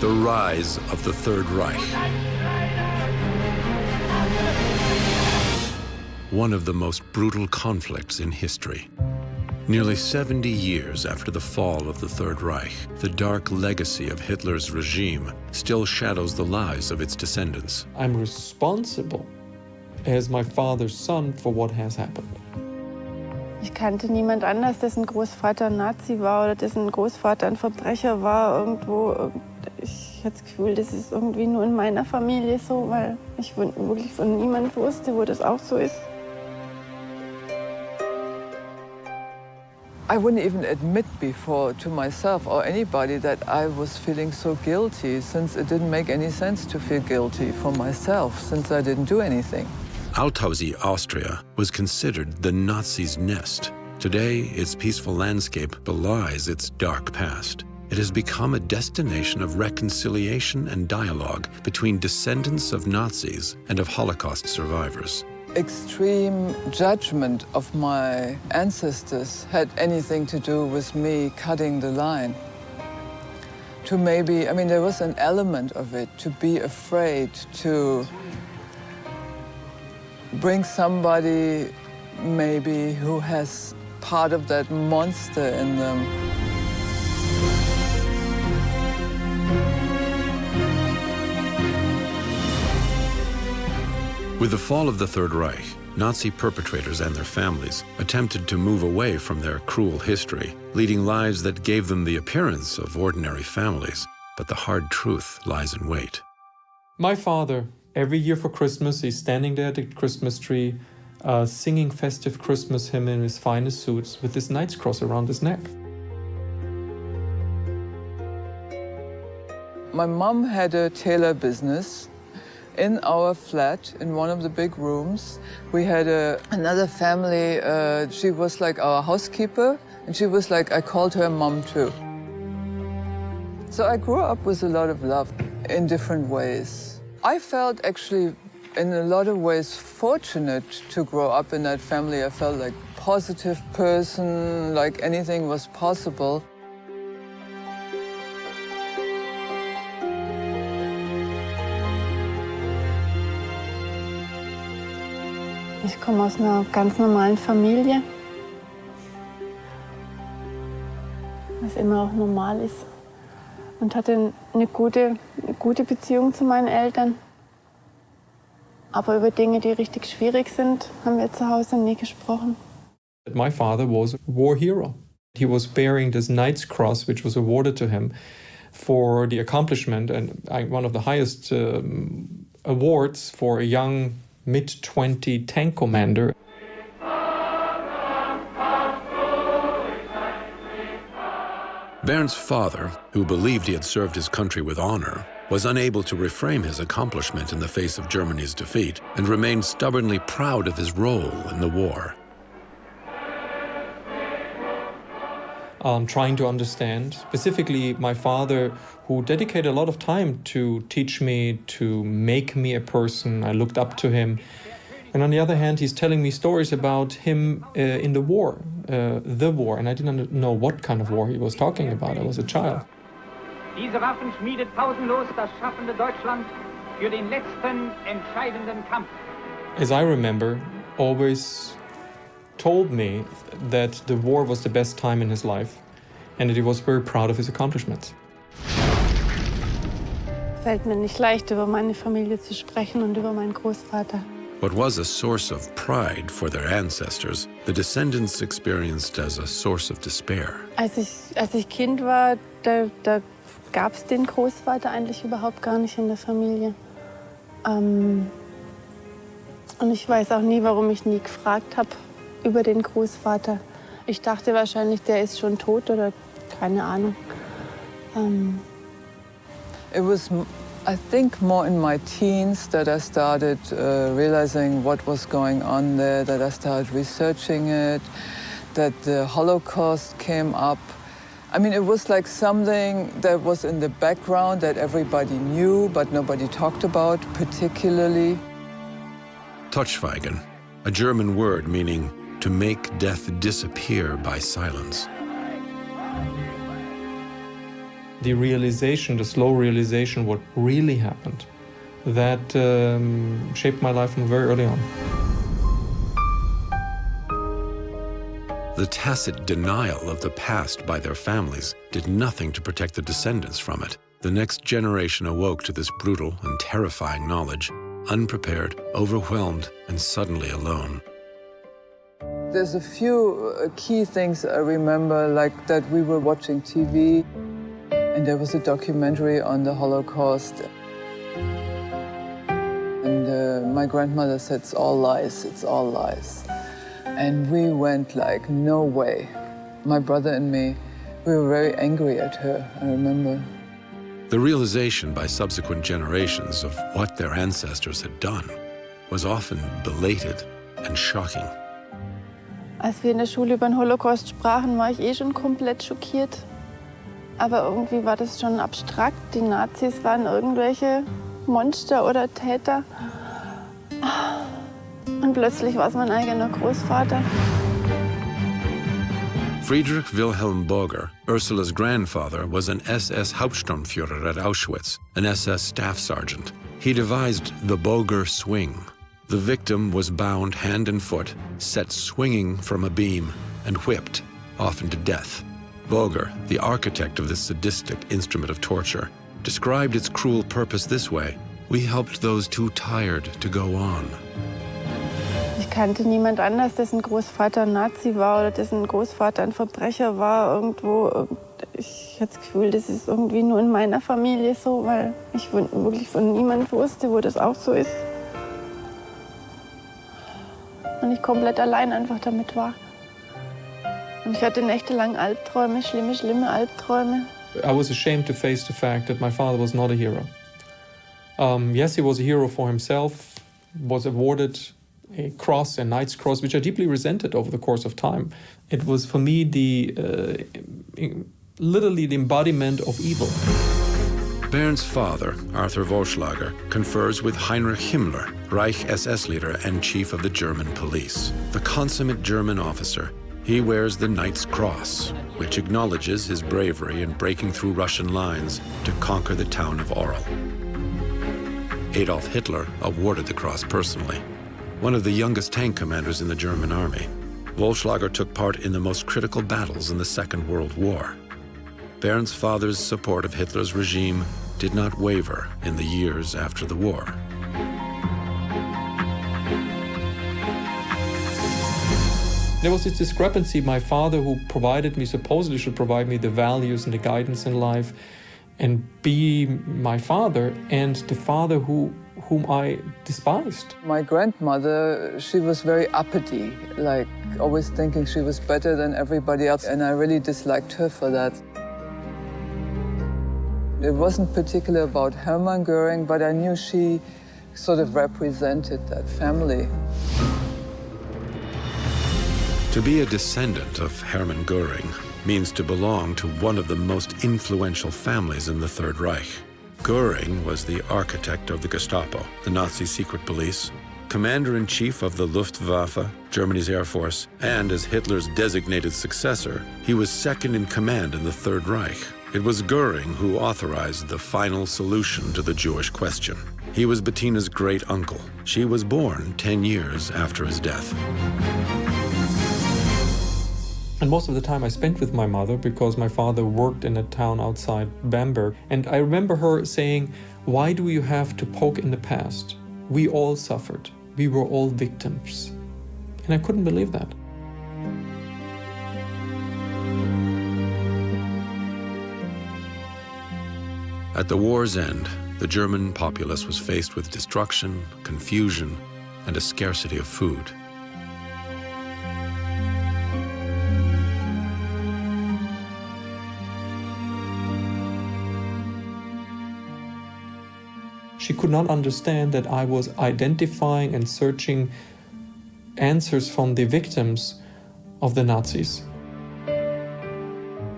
The rise of the Third Reich. One of the most brutal conflicts in history. Nearly 70 years after the fall of the Third Reich, the dark legacy of Hitler's regime still shadows the lives of its descendants. I'm responsible as my father's son for what has happened. Ich kannte niemand anders, dessen Großvater ein Nazi war oder dessen Großvater ein Verbrecher war irgendwo. Ich hatte das Gefühl, das ist irgendwie nur in meiner Familie so, weil ich wirklich von niemandem wusste, wo das auch so ist. I wouldn't even admit before to myself or anybody that I was feeling so guilty, since it didn't make any sense to feel guilty for myself, since I didn't do anything. Altaussee, Austria, was considered the Nazis' nest. Today, its peaceful landscape belies its dark past. It has become a destination of reconciliation and dialogue between descendants of Nazis and of Holocaust survivors. Extreme judgment of my ancestors had anything to do with me cutting the line. To maybe, I mean, there was an element of it, to be afraid to bring somebody maybe who has part of that monster in them. With the fall of the Third Reich, Nazi perpetrators and their families attempted to move away from their cruel history, leading lives that gave them the appearance of ordinary families. But the hard truth lies in wait. My father, every year for Christmas, he's standing there at the Christmas tree, singing festive Christmas hymn in his finest suits with this knight's cross around his neck. My mom had a tailor business. In our flat, in one of the big rooms, we had another family. She was like our housekeeper, and she was like, I called her mom too. So I grew up with a lot of love in different ways. I felt actually, in a lot of ways, fortunate to grow up in that family. I felt like a positive person, like anything was possible. Ich komme aus einer ganz normalen Familie, was immer auch normal ist, und hatte eine gute Beziehung zu meinen Eltern. Aber über Dinge, die richtig schwierig sind, haben wir zu Hause nie gesprochen. My father was a war hero. He was bearing this Knight's Cross, which was awarded to him for the accomplishment and one of the highest awards for a young mid-20 tank commander. Bernd's father, who believed he had served his country with honor, was unable to reframe his accomplishment in the face of Germany's defeat and remained stubbornly proud of his role in the war. Trying to understand, specifically my father, who dedicated a lot of time to teach me, to make me a person. I looked up to him. And on the other hand, he's telling me stories about him in the war, and I didn't know what kind of war he was talking about. I was a child. Diese Waffen schmiedet pausenlos das schaffende Deutschland für den letzten entscheidenden Kampf. As I remember, always told me that the war was the best time in his life and that he was very proud of his accomplishments. Fällt mir nicht leicht, über meine Familie zu sprechen und über meinen Großvater. What was a source of pride for their ancestors, the descendants experienced as a source of despair. Als ich Kind war, da gab es den Großvater eigentlich überhaupt gar nicht in der Familie. Und ich weiß auch nie, warum ich nie gefragt habe über den Großvater. Ich dachte wahrscheinlich, der ist schon tot oder keine Ahnung. It was, I think, more in my teens that I started realizing what was going on there, that I started researching it, that the Holocaust came up. I mean, it was like something that was in the background that everybody knew, but nobody talked about particularly. Totschweigen, a German word meaning to make death disappear by silence. the realization, the slow realization what really happened, that shaped my life from very early on. The tacit denial of the past by their families did nothing to protect the descendants from it. The next generation awoke to this brutal and terrifying knowledge, unprepared, overwhelmed, and suddenly alone. There's a few key things I remember, like that we were watching TV and there was a documentary on the Holocaust. And my grandmother said, "It's all lies, it's all lies." And we went like, no way. My brother and me, we were very angry at her, I remember. The realization by subsequent generations of what their ancestors had done was often belated and shocking. Als wir in der Schule über den Holocaust sprachen, war ich eh schon komplett schockiert. Aber irgendwie war das schon abstrakt. Die Nazis waren irgendwelche Monster oder Täter. Und plötzlich war es mein eigener Großvater. Friedrich Wilhelm Boger, Ursula's grandfather, was an SS Hauptsturmführer at Auschwitz, an SS staff sergeant. He devised the Boger swing. The victim was bound hand and foot, set swinging from a beam, and whipped, often to death. Boger, the architect of this sadistic instrument of torture, described its cruel purpose this way: "We helped those too tired to go on." Ich kannte niemand anders, dessen Großvater ein Nazi war oder dessen Großvater ein Verbrecher war irgendwo. Ich hatte das Gefühl, das ist irgendwie nur in meiner Familie so, weil ich wirklich von niemandem wusste, wo das auch so ist. Und ich komplett allein einfach damit war. Und ich hatte nächtelang Albträume, schlimme Albträume. I was ashamed to face the fact that my father was not a hero. Yes, he was a hero for himself, was awarded a cross, a Knight's Cross, which I deeply resented over the course of time. It was for me literally the embodiment of evil. Bernd's father, Arthur Vollschlager, confers with Heinrich Himmler, Reich SS leader and chief of the German police. The consummate German officer, he wears the Knight's Cross, which acknowledges his bravery in breaking through Russian lines to conquer the town of Orel. Adolf Hitler awarded the cross personally. One of the youngest tank commanders in the German army, Vollschlager took part in the most critical battles in the Second World War. Bernd's father's support of Hitler's regime did not waver in the years after the war. There was this discrepancy. My father, who provided me, supposedly should provide me the values and the guidance in life and be my father, and the father whom I despised. My grandmother, she was very uppity, like always thinking she was better than everybody else, and I really disliked her for that. It wasn't particularly about Hermann Göring, but I knew she sort of represented that family. To be a descendant of Hermann Göring means to belong to one of the most influential families in the Third Reich. Göring was the architect of the Gestapo, the Nazi secret police, commander-in-chief of the Luftwaffe, Germany's Air Force, and as Hitler's designated successor, he was second in command in the Third Reich. It was Göring who authorized the final solution to the Jewish question. He was Betina's great-uncle. She was born 10 years after his death. And most of the time I spent with my mother because my father worked in a town outside Bamberg. And I remember her saying, "Why do you have to poke in the past? We all suffered. We were all victims." And I couldn't believe that. At the war's end, the German populace was faced with destruction, confusion, and a scarcity of food. She could not understand that I was identifying and searching answers from the victims of the Nazis.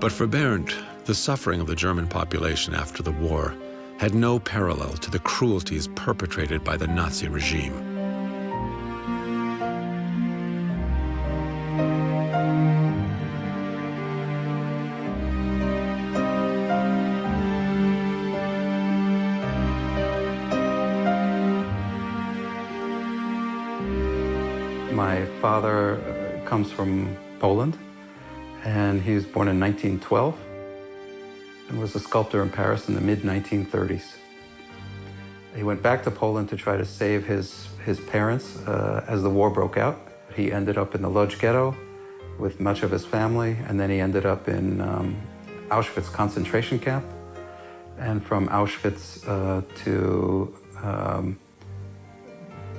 But for Bernd, the suffering of the German population after the war had no parallel to the cruelties perpetrated by the Nazi regime. My father comes from Poland, and he was born in 1912 and was a sculptor in Paris in the mid-1930s. He went back to Poland to try to save his parents as the war broke out. He ended up in the Lodz ghetto with much of his family, and then he ended up in Auschwitz concentration camp, and from Auschwitz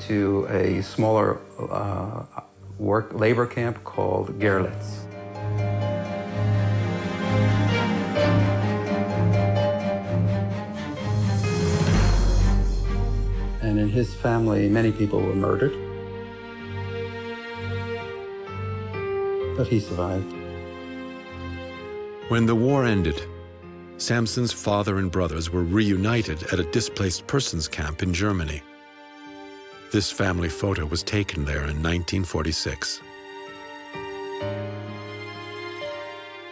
to a smaller labor camp called Gerlitz. And in his family, many people were murdered, but he survived. When the war ended, Samson's father and brothers were reunited at a displaced persons camp in Germany. This family photo was taken there in 1946.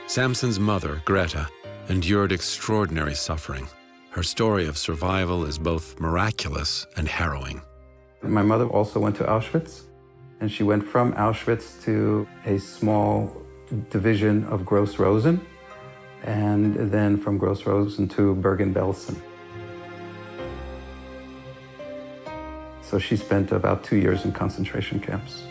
Samson's mother, Greta, endured extraordinary suffering. Her story of survival is both miraculous and harrowing. My mother also went to Auschwitz, and she went from Auschwitz to a small division of Gross-Rosen, and then from Gross-Rosen to Bergen-Belsen. So she spent about 2 years in concentration camps.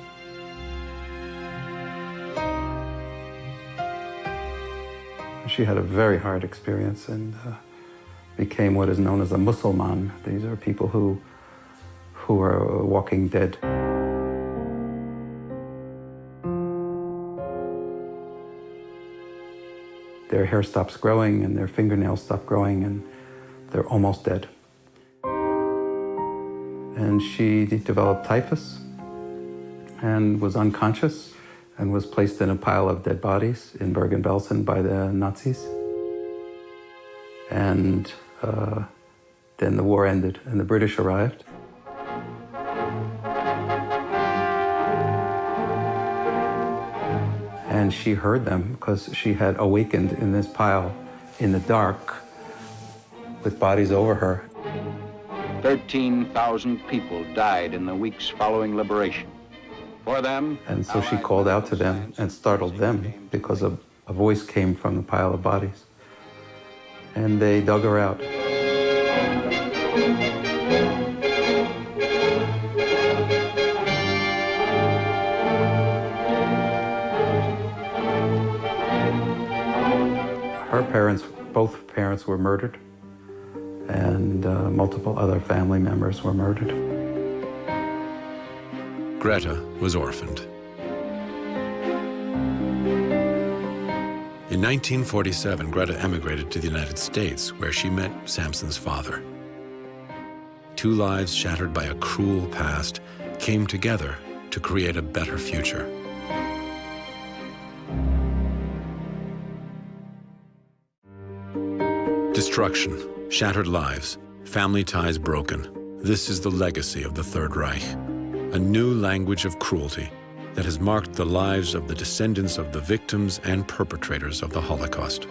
She had a very hard experience and became what is known as a Musulman. These are people who are walking dead. Their hair stops growing and their fingernails stop growing and they're almost dead. And she developed typhus and was unconscious and was placed in a pile of dead bodies in Bergen-Belsen by the Nazis. And then the war ended and the British arrived. And she heard them because she had awakened in this pile in the dark with bodies over her. 13,000 people died in the weeks following liberation. For them, and so she called out to them and startled them because a voice came from the pile of bodies. And they dug her out. Her parents, both parents were murdered, and multiple other family members were murdered. Greta was orphaned. In 1947, Greta emigrated to the United States, where she met Samson's father. Two lives shattered by a cruel past came together to create a better future. Destruction, shattered lives, family ties broken. This is the legacy of the Third Reich, a new language of cruelty that has marked the lives of the descendants of the victims and perpetrators of the Holocaust.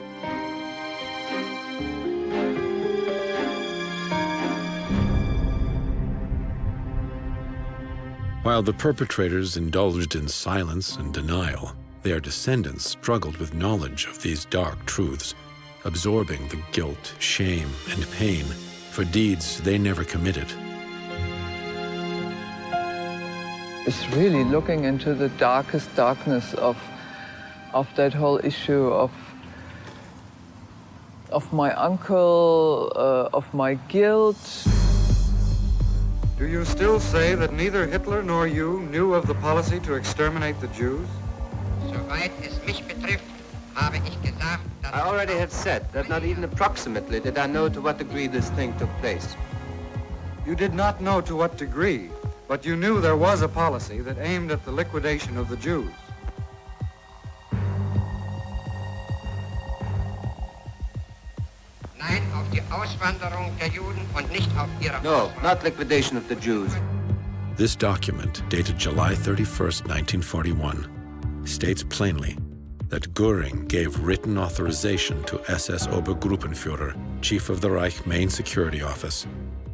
While the perpetrators indulged in silence and denial, their descendants struggled with knowledge of these dark truths, absorbing the guilt, shame, and pain for deeds they never committed. It's really looking into the darkest darkness of that whole issue of my uncle, of my guilt. Do you still say that neither Hitler nor you knew of the policy to exterminate the Jews? Soweit es mich betrifft, habe ich gesagt, dass I already have said that not even approximately did I know to what degree this thing took place. You did not know to what degree, but you knew there was a policy that aimed at the liquidation of the Jews. Nein, auf die Auswanderung der Juden und nicht auf ihre No, not liquidation of the Jews. This document, dated July 31st, 1941, states plainly that Göring gave written authorization to SS Obergruppenführer, Chief of the Reich Main Security Office,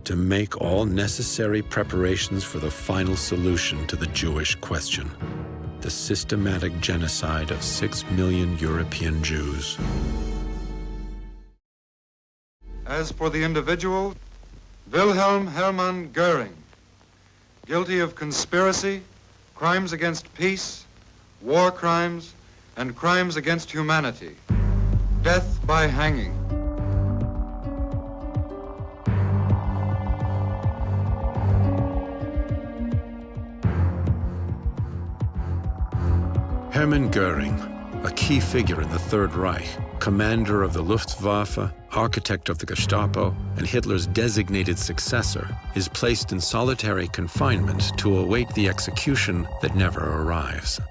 to make all necessary preparations for the final solution to the Jewish question, the systematic genocide of 6 million European Jews. As for the individual, Wilhelm Hermann Göring, guilty of conspiracy, crimes against peace, war crimes, and crimes against humanity. Death by hanging. Hermann Göring, a key figure in the Third Reich, commander of the Luftwaffe, architect of the Gestapo, and Hitler's designated successor, is placed in solitary confinement to await the execution that never arrives.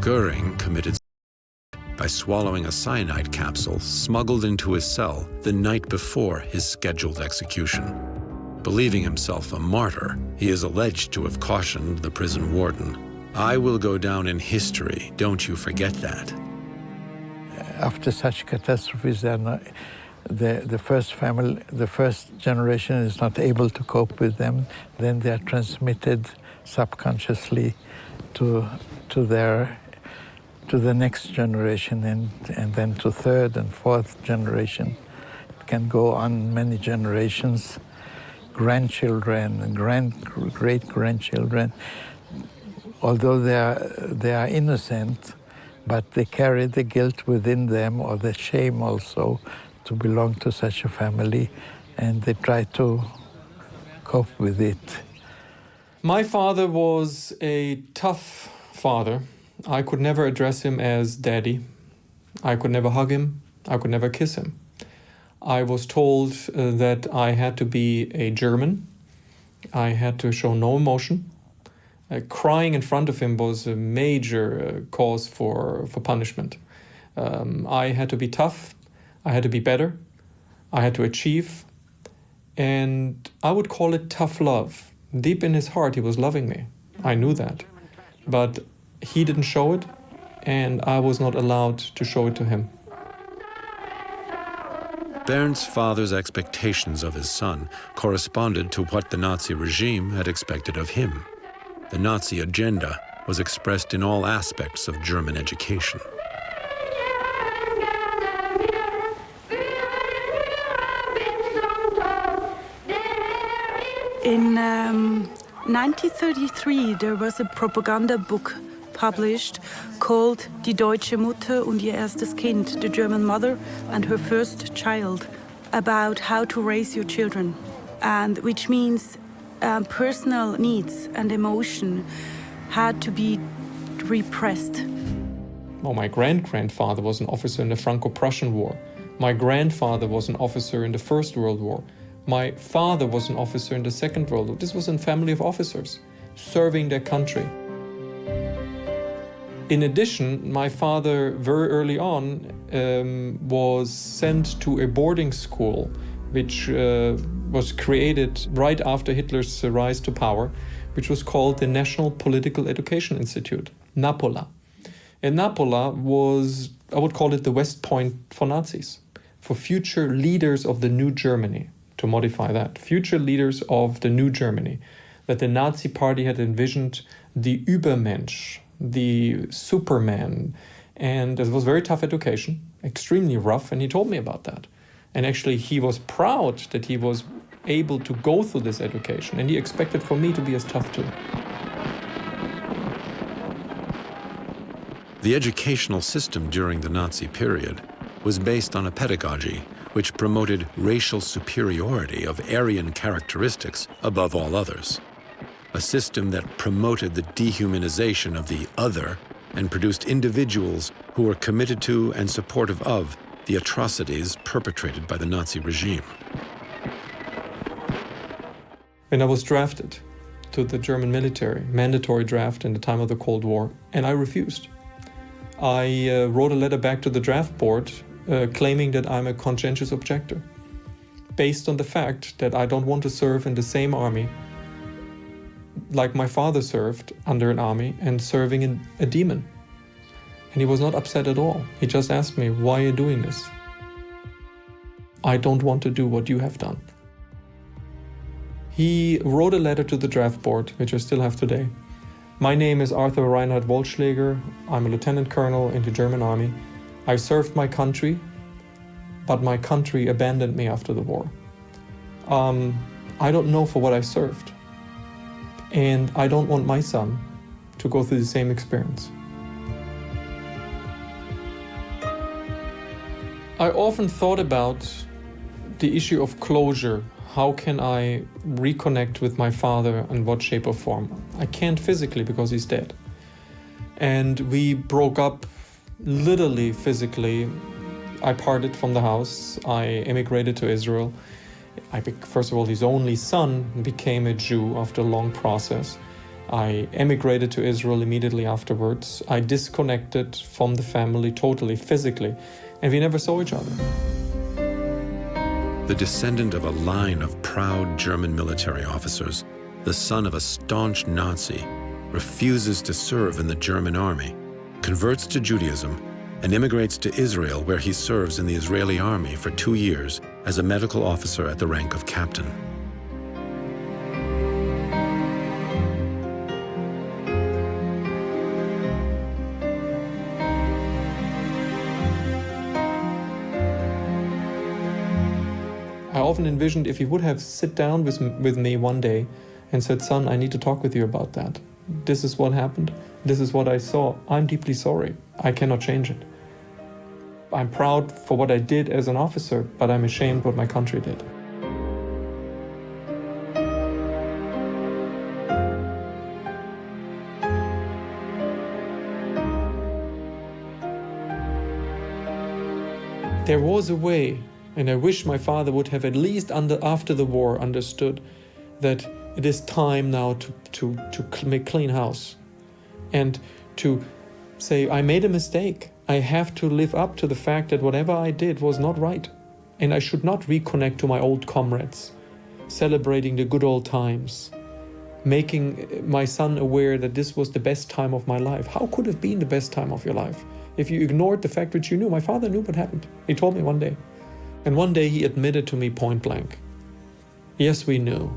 Göring committed suicide by swallowing a cyanide capsule smuggled into his cell the night before his scheduled execution. Believing himself a martyr, he is alleged to have cautioned the prison warden, "I will go down in history, don't you forget that." After such catastrophes, the first generation is not able to cope with them. Then they are transmitted subconsciously to the next generation and then to third and fourth generation. It can go on many generations. Grandchildren and great-grandchildren, although they are innocent, but they carry the guilt within them, or the shame also, to belong to such a family, and they try to cope with it. My father was a tough father. I could never address him as daddy. I could never hug him. I could never kiss him. I was told that I had to be a German. I had to show no emotion. Crying in front of him was a major cause for punishment. I had to be tough. I had to be better. I had to achieve. And I would call it tough love. Deep in his heart, he was loving me. I knew that. But he didn't show it, and I was not allowed to show it to him. Bernd's father's expectations of his son corresponded to what the Nazi regime had expected of him. The Nazi agenda was expressed in all aspects of German education. In 1933, there was a propaganda book published called Die deutsche Mutter und ihr erstes Kind, the German mother and her first child, about how to raise your children, and which means personal needs and emotion had to be repressed. Well, my great-grandfather was an officer in the Franco-Prussian War. My grandfather was an officer in the First World War. My father was an officer in the Second World War. This was a family of officers serving their country. In addition, my father, very early on, was sent to a boarding school, which was created right after Hitler's rise to power, which was called the National Political Education Institute, NAPOLA. And NAPOLA was, I would call it the West Point for Nazis, for future leaders of the new Germany, to modify that, future leaders of the new Germany, that the Nazi party had envisioned the Übermensch, the Superman, and it was very tough education, extremely rough, and he told me about that. And actually he was proud that he was able to go through this education, and he expected for me to be as tough too. The educational system during the Nazi period was based on a pedagogy which promoted racial superiority of Aryan characteristics above all others. A system that promoted the dehumanization of the other and produced individuals who were committed to and supportive of the atrocities perpetrated by the Nazi regime. When I was drafted to the German military, mandatory draft in the time of the Cold War, and I refused. I wrote a letter back to the draft board claiming that I'm a conscientious objector, based on the fact that I don't want to serve in the same army like my father served under an army and serving in a demon. And he was not upset at all. He just asked me, why are you doing this? I don't want to do what you have done. He wrote a letter to the draft board, which I still have today. My name is Arthur Reinhard Wollschläger. I'm a lieutenant colonel in the German army. I served my country, but my country abandoned me after the war. I don't know for what I served. And I don't want my son to go through the same experience. I often thought about the issue of closure. How can I reconnect with my father in what shape or form? I can't physically because he's dead. And we broke up literally physically. I parted from the house. I emigrated to Israel. First of all, his only son became a Jew after a long process. I emigrated to Israel immediately afterwards. I disconnected from the family totally, physically, and we never saw each other. The descendant of a line of proud German military officers, the son of a staunch Nazi, refuses to serve in the German army, converts to Judaism, and immigrates to Israel, where he serves in the Israeli army for 2 years as a medical officer at the rank of captain. I often envisioned if he would have sit down with me one day and said, son, I need to talk with you about that. This is what happened. This is what I saw. I'm deeply sorry. I cannot change it. I'm proud for what I did as an officer, but I'm ashamed what my country did. There was a way, and I wish my father would have at least after the war understood that it is time now to make clean house and to say, I made a mistake. I have to live up to the fact that whatever I did was not right. And I should not reconnect to my old comrades, celebrating the good old times, making my son aware that this was the best time of my life. How could it have been the best time of your life if you ignored the fact which you knew? My father knew what happened. He told me one day. And one day he admitted to me point blank, yes, we knew.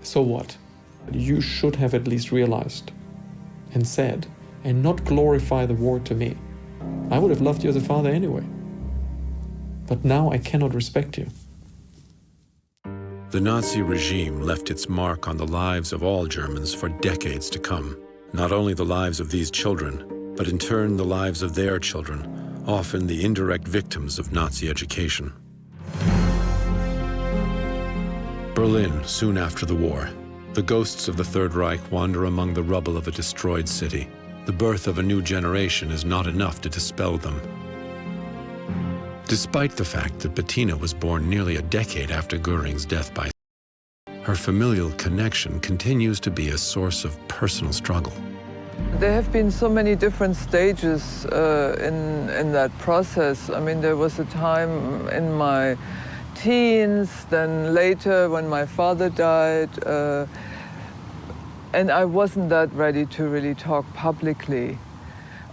So what? You should have at least realized and said, and not glorify the war to me. I would have loved you as a father anyway. But now I cannot respect you. The Nazi regime left its mark on the lives of all Germans for decades to come. Not only the lives of these children, but in turn the lives of their children, often the indirect victims of Nazi education. Berlin, soon after the war. The ghosts of the Third Reich wander among the rubble of a destroyed city. The birth of a new generation is not enough to dispel them. Despite the fact that Betina was born nearly a decade after Göring's death by her familial connection continues to be a source of personal struggle. There have been so many different stages in that process. I mean, there was a time in my teens, then later when my father died, and I wasn't that ready to really talk publicly.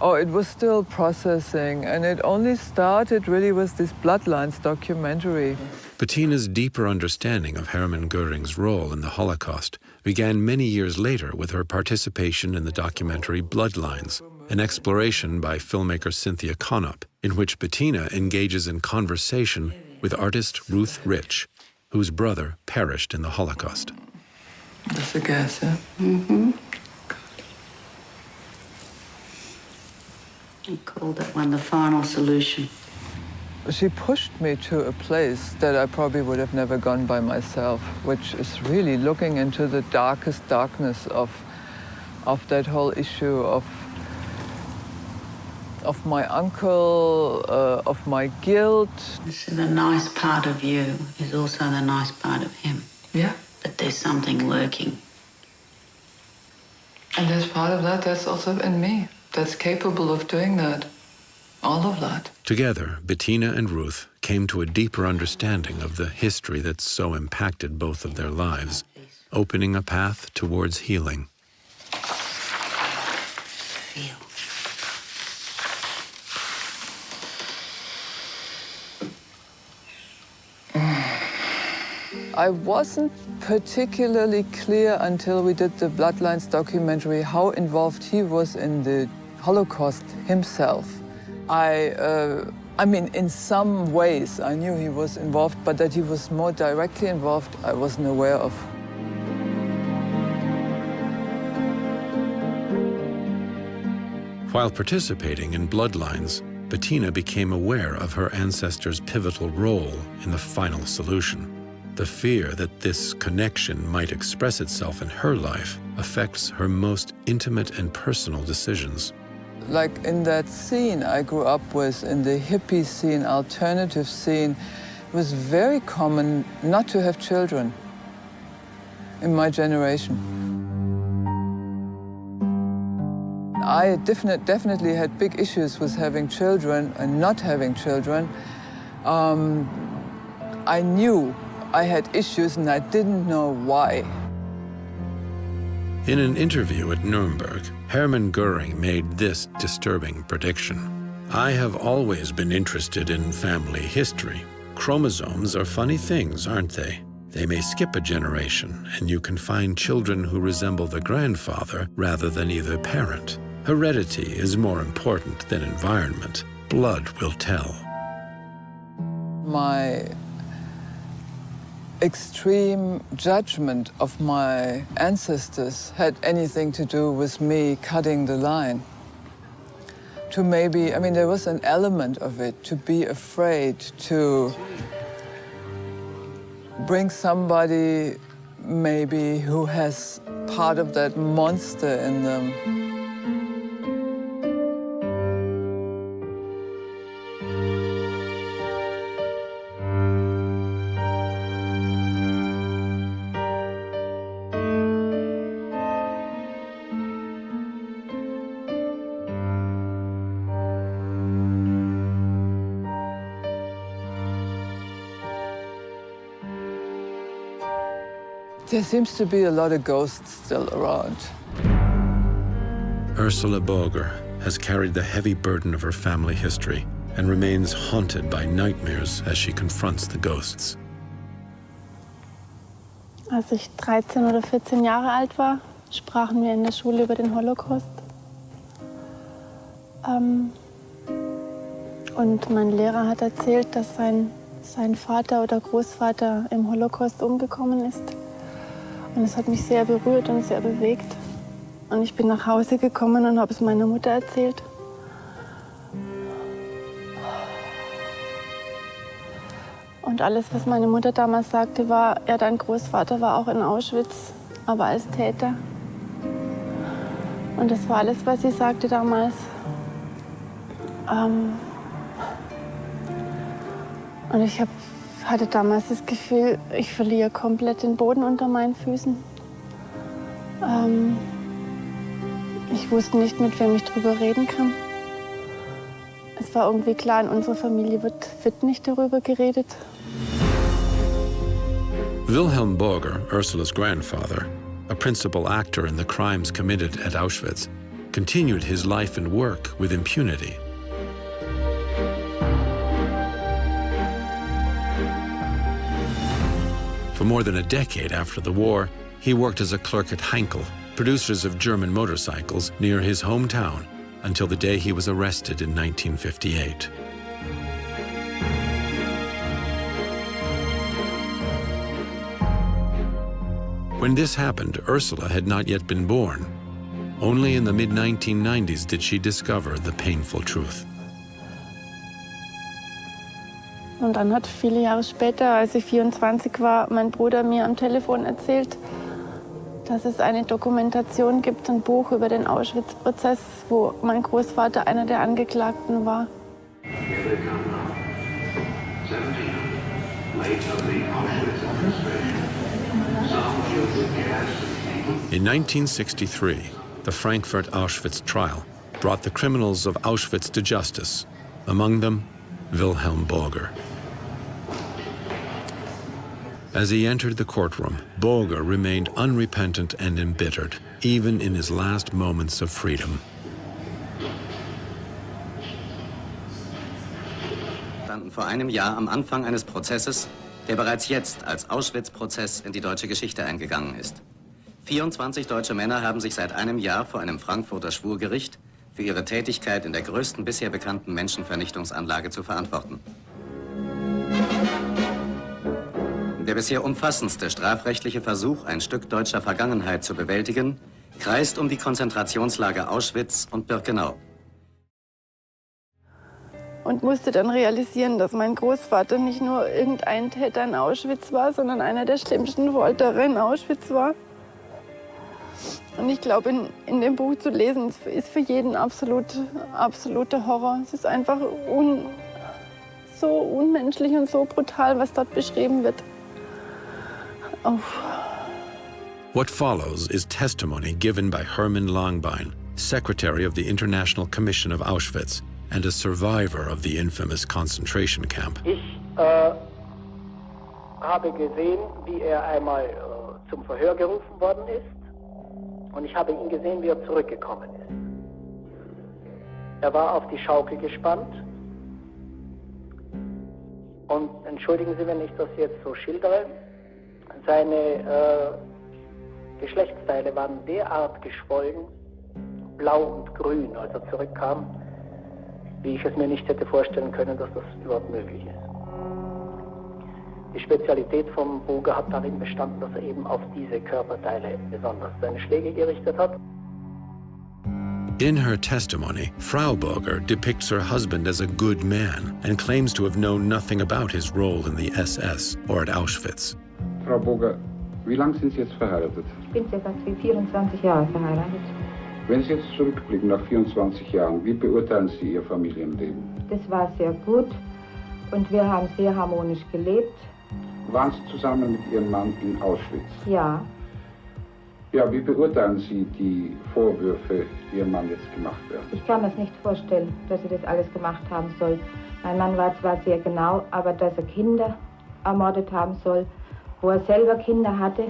Oh, it was still processing, and it only started really with this Bloodlines documentary. Betina's deeper understanding of Hermann Göring's role in the Holocaust began many years later with her participation in the documentary Bloodlines, an exploration by filmmaker Cynthia Conop, in which Betina engages in conversation with artist Ruth Rich, whose brother perished in the Holocaust. That's a gas, yeah? Mm-hmm. We called that one the final solution. She pushed me to a place that I probably would have never gone by myself, which is really looking into the darkest darkness of that whole issue of my uncle, of my guilt. So the nice part of you is also the nice part of him. Yeah. But there's something lurking. And there's part of that that's also in me, that's capable of doing that. All of that. Together, Betina and Ruth came to a deeper understanding of the history that so impacted both of their lives, opening a path towards healing. Feel. I wasn't particularly clear until we did the Bloodlines documentary how involved he was in the Holocaust himself. I mean, in some ways I knew he was involved, but that he was more directly involved, I wasn't aware of. While participating in Bloodlines, Betina became aware of her ancestors' pivotal role in the final solution. The fear that this connection might express itself in her life affects her most intimate and personal decisions. Like in that scene I grew up with, in the hippie scene, alternative scene, it was very common not to have children in my generation. I definitely had big issues with having children and not having children. I knew I had issues and I didn't know why. In an interview at Nuremberg, Hermann Göring made this disturbing prediction. "I have always been interested in family history. Chromosomes are funny things, aren't they? They may skip a generation, and you can find children who resemble the grandfather rather than either parent. Heredity is more important than environment. Blood will tell." My extreme judgment of my ancestors had anything to do with me cutting the line. To maybe, I mean, there was an element of it, to be afraid to bring somebody maybe who has part of that monster in them. There seems to be a lot of ghosts still around. Ursula Borger has carried the heavy burden of her family history and remains haunted by nightmares as she confronts the ghosts. Als ich 13 oder 14 Jahre alt war, sprachen wir in der Schule über den Holocaust. Und mein Lehrer hat erzählt, dass sein Vater oder Großvater im Holocaust umgekommen ist. Und es hat mich sehr berührt und sehr bewegt. Und ich bin nach Hause gekommen und habe es meiner Mutter erzählt. Und alles, was meine Mutter damals sagte, war, ja, dein Großvater war auch in Auschwitz, aber als Täter. Und das war alles, was sie sagte damals. Und ich hatte damals das Gefühl, ich verliere komplett den Boden unter meinen Füßen. Ich wusste nicht, mit wem ich drüber reden kann. Es war irgendwie klar, in unserer Familie wird nicht darüber geredet. Wilhelm Borger, Ursula's grandfather, a principal actor in the crimes committed at Auschwitz, continued his life and work with impunity. For more than a decade after the war, he worked as a clerk at Heinkel, producers of German motorcycles, near his hometown, until the day he was arrested in 1958. When this happened, Ursula had not yet been born. Only in the mid-1990s did she discover the painful truth. Und dann hat viele Jahre später, als ich 24 war, mein Bruder mir am Telefon erzählt, dass es eine Dokumentation gibt, ein Buch über den Auschwitz-Prozess, wo mein Großvater einer der Angeklagten war. In 1963, the Frankfurt Auschwitz trial brought the criminals of Auschwitz to justice, among them Wilhelm Borger. As he entered the courtroom, Borger remained unrepentant and embittered, even in his last moments of freedom. Vor einem Jahr am Anfang eines Prozesses, der bereits jetzt als Auschwitz-Prozess in die deutsche Geschichte eingegangen ist. 24 deutsche Männer haben sich seit einem Jahr vor einem Frankfurter Schwurgericht für ihre Tätigkeit in der größten bisher bekannten Menschenvernichtungsanlage zu verantworten. Der bisher umfassendste strafrechtliche Versuch, ein Stück deutscher Vergangenheit zu bewältigen, kreist um die Konzentrationslager Auschwitz und Birkenau. Und musste dann realisieren, dass mein Großvater nicht nur irgendein Täter in Auschwitz war, sondern einer der schlimmsten Folterer in Auschwitz war. Und ich glaube, in dem Buch zu lesen, ist für jeden absoluter Horror. Es ist einfach so unmenschlich und so brutal, was dort beschrieben wird. Oh. What follows is testimony given by Hermann Langbein, secretary of the International Commission of Auschwitz and a survivor of the infamous concentration camp. Ich habe gesehen, wie er einmal zum Verhör gerufen worden ist. Und ich habe ihn gesehen, wie er zurückgekommen ist. Er war auf die Schaukel gespannt. Und entschuldigen Sie, wenn ich das jetzt so schildere, seine Geschlechtsteile waren derart geschwollen, blau und grün, als er zurückkam, wie ich es mir nicht hätte vorstellen können, dass das überhaupt möglich ist. Die Spezialität vom Boger hat darin bestanden, dass er eben auf diese Körperteile besonders seine Schläge gerichtet hat. In her testimony, Frau Boger depicts her husband as a good man and claims to have known nothing about his role in the SS or at Auschwitz. Frau Boger, wie lange sind Sie jetzt verheiratet? Ich bin ca. 24 Jahre verheiratet. Wenn Sie jetzt zurückblicken nach 24 Jahren, wie beurteilen Sie Ihr Familienleben? Das war sehr gut und wir haben sehr harmonisch gelebt. Waren Sie zusammen mit Ihrem Mann in Auschwitz? Ja. Ja, wie beurteilen Sie die Vorwürfe, die Ihr Mann jetzt gemacht werden? Ich kann mir das nicht vorstellen, dass er das alles gemacht haben soll. Mein Mann war zwar sehr genau, aber dass er Kinder ermordet haben soll, wo er selber Kinder hatte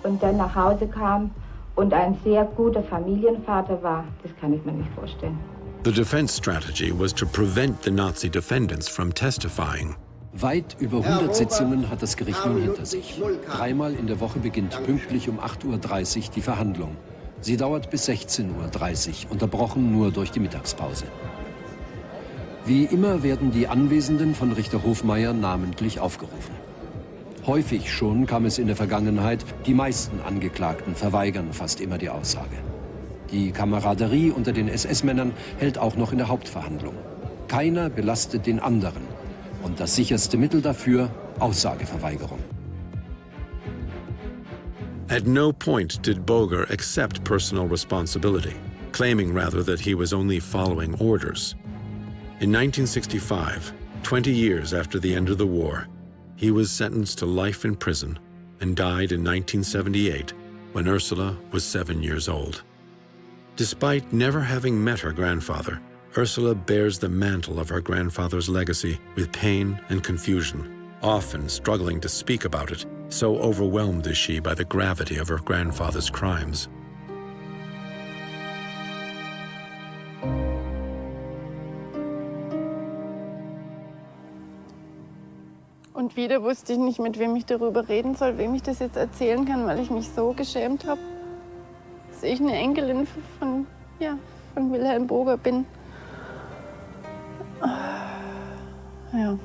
und dann nach Hause kam und ein sehr guter Familienvater war, das kann ich mir nicht vorstellen. The defense strategy was to prevent the Nazi defendants from testifying. Weit über 100 Sitzungen hat das Gericht nun hinter sich. 3-mal in der Woche beginnt pünktlich um 8:30 Uhr die Verhandlung. Sie dauert bis 16:30 Uhr, unterbrochen nur durch die Mittagspause. Wie immer werden die Anwesenden von Richter Hofmeier namentlich aufgerufen. Häufig schon kam es in der Vergangenheit, die meisten Angeklagten verweigern fast immer die Aussage. Die Kameraderie unter den SS-Männern hält auch noch in der Hauptverhandlung. Keiner belastet den anderen. Und das sicherste Mittel dafür, Aussageverweigerung. At no point did Boger accept personal responsibility, claiming rather that he was only following orders. In 1965, 20 years after the end of the war, he was sentenced to life in prison and died in 1978 when Ursula was 7 years old. Despite never having met her grandfather, Ursula bears the mantle of her grandfather's legacy with pain and confusion, often struggling to speak about it, so overwhelmed is she by the gravity of her grandfather's crimes. Und wieder wusste ich nicht, mit wem ich darüber reden soll, wem ich das jetzt erzählen kann, weil ich mich so geschämt habe, dass ich eine Enkelin von Wilhelm Boger bin. Ja.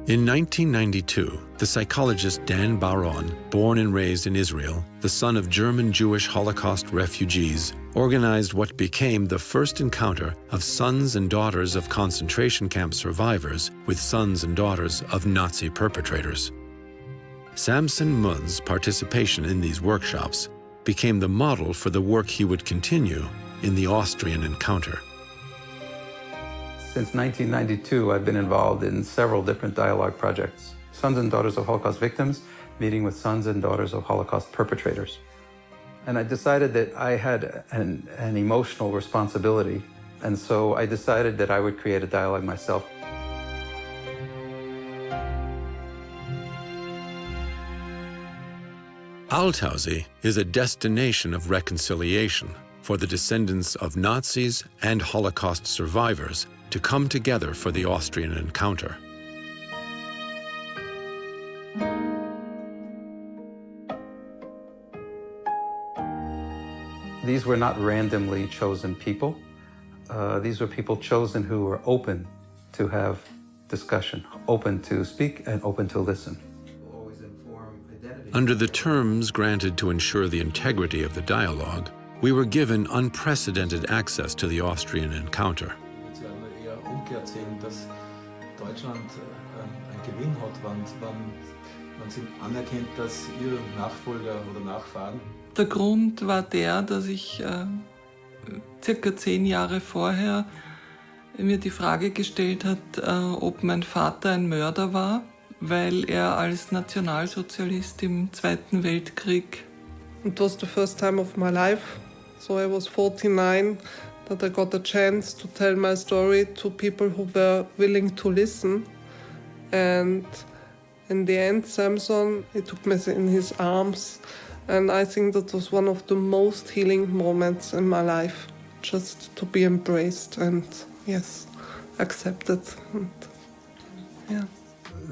In 1992, the psychologist Dan Baron, born and raised in Israel, the son of German-Jewish Holocaust refugees, organized what became the first encounter of sons and daughters of concentration camp survivors with sons and daughters of Nazi perpetrators. Samson Munn's participation in these workshops became the model for the work he would continue in the Austrian Encounter. Since 1992, I've been involved in several different dialogue projects. Sons and Daughters of Holocaust Victims, meeting with sons and daughters of Holocaust perpetrators. And I decided that I had an emotional responsibility, and so I decided that I would create a dialogue myself. Altaussee is a destination of reconciliation for the descendants of Nazis and Holocaust survivors to come together for the Austrian Encounter. These were not randomly chosen people. These were people chosen who were open to have discussion, open to speak, and open to listen. Under the terms granted to ensure the integrity of the dialogue, we were given unprecedented access to the Austrian Encounter. Es werden eher umgekehrt sehen, dass Deutschland einen Gewinn hat, wenn sie anerkennt, dass ihr Nachfolger oder Nachfahren. Der Grund war der, dass ich circa 10 Jahre vorher mir die Frage gestellt hat, ob mein Vater ein Mörder war, weil er als Nationalsozialist im Zweiten Weltkrieg. It was the first time of my life, so I was 49, that I got a chance to tell my story to people who were willing to listen. And in the end, Samson, he took me in his arms, and I think that was one of the most healing moments in my life, just to be embraced and, yes, accepted. And, yeah.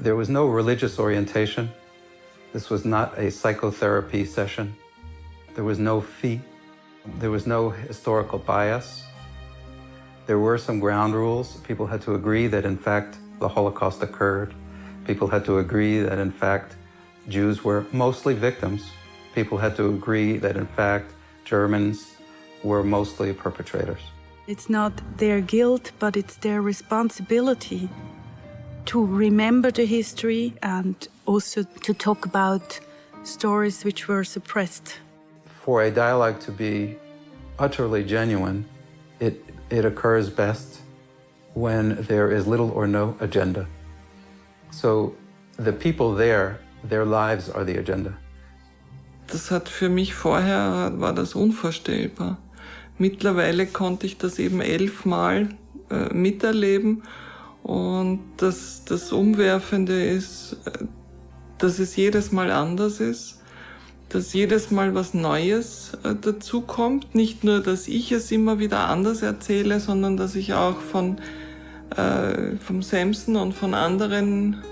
There was no religious orientation. This was not a psychotherapy session. There was no fee. There was no historical bias. There were some ground rules. People had to agree that, in fact, the Holocaust occurred. People had to agree that, in fact, Jews were mostly victims. People had to agree that, in fact, Germans were mostly perpetrators. It's not their guilt, but it's their responsibility to remember the history and also to talk about stories which were suppressed. For a dialogue to be utterly genuine, it occurs best when there is little or no agenda. So the people there, their lives are the agenda. Das hat für mich vorher, war das unvorstellbar. Mittlerweile konnte ich das eben 11 Mal miterleben. Und das Umwerfende ist, dass es jedes Mal anders ist, dass jedes Mal was Neues dazukommt. Nicht nur, dass ich es immer wieder anders erzähle, sondern dass ich auch vom Samson und von anderen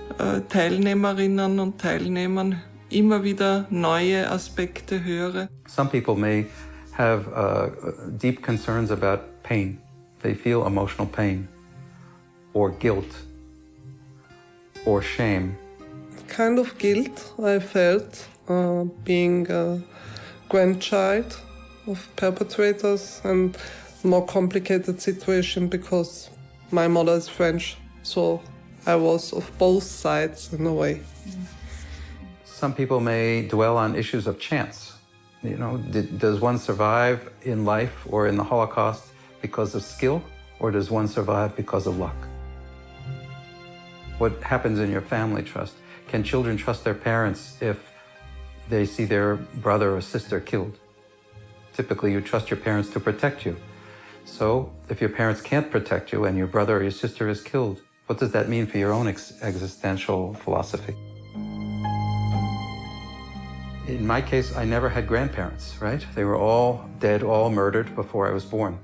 Teilnehmerinnen und Teilnehmern immer wieder neue Aspekte höre. Some people may have deep concerns about pain. They feel emotional pain, or guilt, or shame. Kind of guilt I felt being a grandchild of perpetrators, and more complicated situation because my mother is French, so I was of both sides in a way. Some people may dwell on issues of chance. You know, does one survive in life or in the Holocaust because of skill, or does one survive because of luck? What happens in your family trust? Can children trust their parents if they see their brother or sister killed? Typically, you trust your parents to protect you. So, if your parents can't protect you and your brother or your sister is killed, what does that mean for your own existential philosophy? In my case, I never had grandparents, right? They were all dead, all murdered before I was born.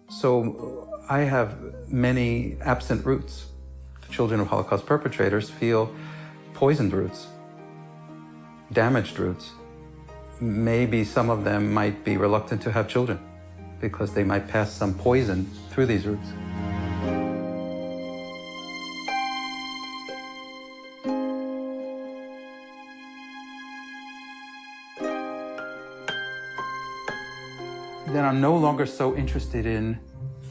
So I have many absent roots. The children of Holocaust perpetrators feel poisoned roots, damaged roots. Maybe some of them might be reluctant to have children because they might pass some poison through these roots. Then I'm no longer so interested in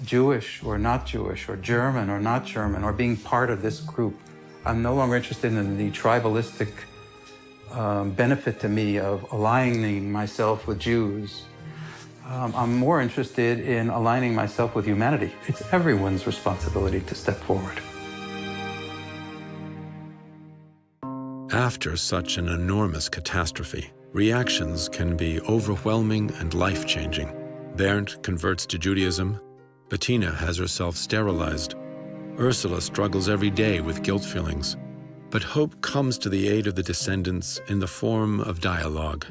Jewish or not Jewish, or German or not German, or being part of this group. I'm no longer interested in the tribalistic benefit to me of aligning myself with Jews. I'm more interested in aligning myself with humanity. It's everyone's responsibility to step forward. After such an enormous catastrophe, reactions can be overwhelming and life-changing. Bernd converts to Judaism. Betina has herself sterilized. Ursula struggles every day with guilt feelings. But hope comes to the aid of the descendants in the form of dialogue.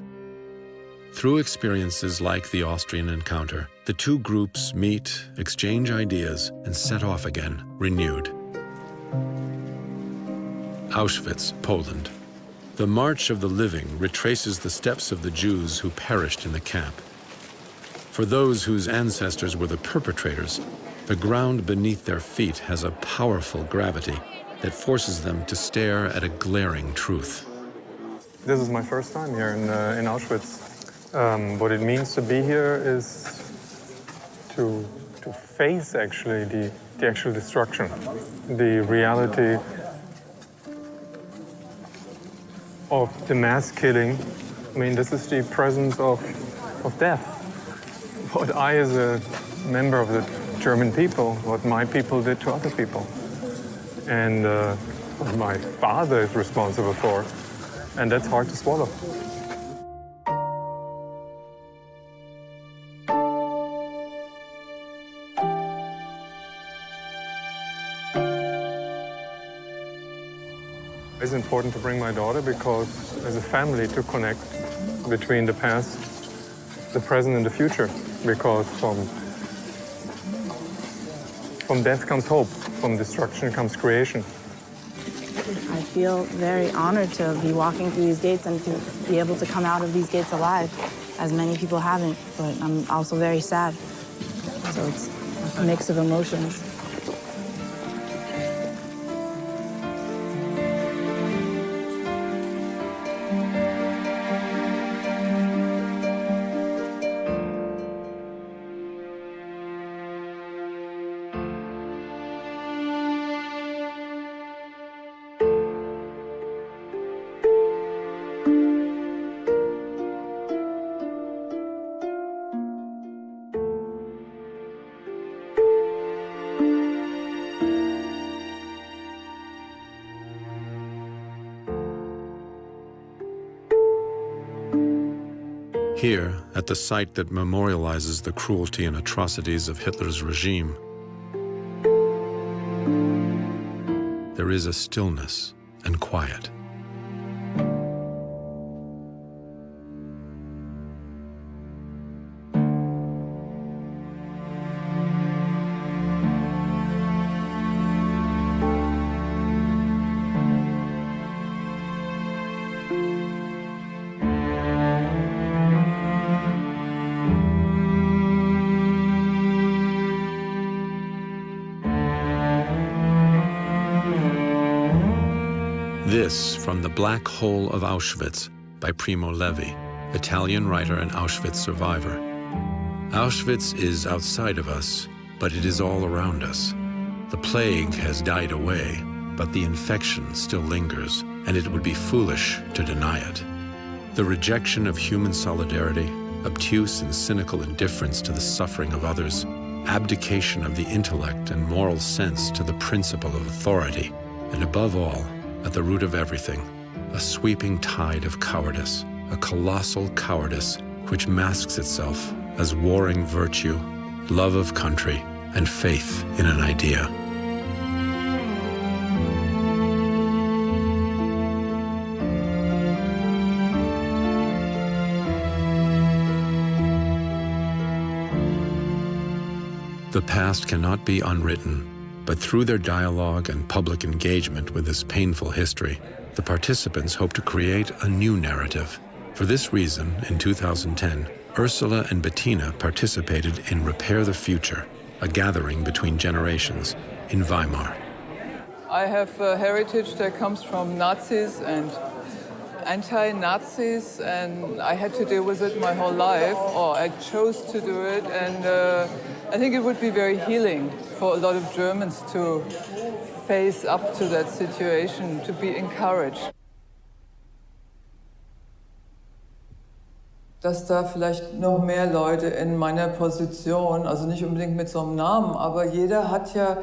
Through experiences like the Austrian Encounter, the two groups meet, exchange ideas, and set off again, renewed. Auschwitz, Poland. The March of the Living retraces the steps of the Jews who perished in the camp. For those whose ancestors were the perpetrators, the ground beneath their feet has a powerful gravity that forces them to stare at a glaring truth. This is my first time here in Auschwitz. What it means to be here is to face actually the actual destruction, the reality of the mass killing. I mean, this is the presence of death. What I, as a member of the German people, what my people did to other people, and what my father is responsible for, and that's hard to swallow. It's important to bring my daughter because, as a family, to connect between the past, the present, and the future. Because from death comes hope, from destruction comes creation. I feel very honored to be walking through these gates and to be able to come out of these gates alive, as many people haven't. But I'm also very sad. So it's a mix of emotions. Here, at the site that memorializes the cruelty and atrocities of Hitler's regime, there is a stillness and quiet. This from The Black Hole of Auschwitz by Primo Levi, Italian writer and Auschwitz survivor. Auschwitz is outside of us, but it is all around us. The plague has died away, but the infection still lingers, and it would be foolish to deny it. The rejection of human solidarity, obtuse and cynical indifference to the suffering of others, abdication of the intellect and moral sense to the principle of authority, and above all, at the root of everything, a sweeping tide of cowardice, a colossal cowardice which masks itself as warring virtue, love of country, and faith in an idea. The past cannot be unwritten, but through their dialogue and public engagement with this painful history, the participants hope to create a new narrative. For this reason, in 2010, Ursula and Betina participated in Repair the Future, a gathering between generations in Weimar. I have a heritage that comes from Nazis and anti-Nazis, and I had to deal with it my whole life, or I chose to do it, and I think it would be very healing for a lot of Germans to face up to that situation, to be encouraged. Dass da vielleicht noch mehr Leute in meiner Position, also nicht unbedingt mit so einem Namen, aber jeder hat ja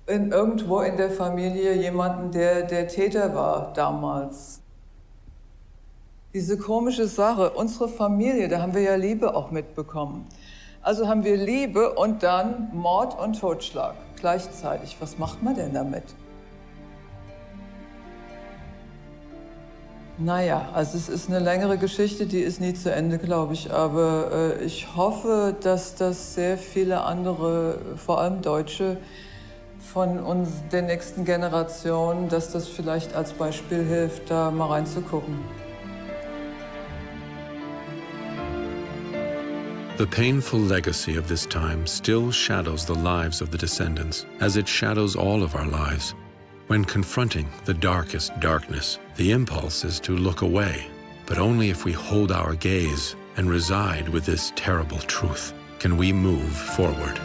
irgendwo in der Familie jemanden, der Täter war damals. Diese komische Sache, unsere Familie, da haben wir ja Liebe auch mitbekommen. Also haben wir Liebe und dann Mord und Totschlag gleichzeitig. Was macht man denn damit? Naja, also es ist eine längere Geschichte, die ist nie zu Ende, glaube ich. Aber ich hoffe, dass das sehr viele andere, vor allem Deutsche, von uns, den nächsten Generationen, dass das vielleicht als Beispiel hilft, da mal reinzugucken. The painful legacy of this time still shadows the lives of the descendants, as it shadows all of our lives. When confronting the darkest darkness, the impulse is to look away, but only if we hold our gaze and reside with this terrible truth can we move forward.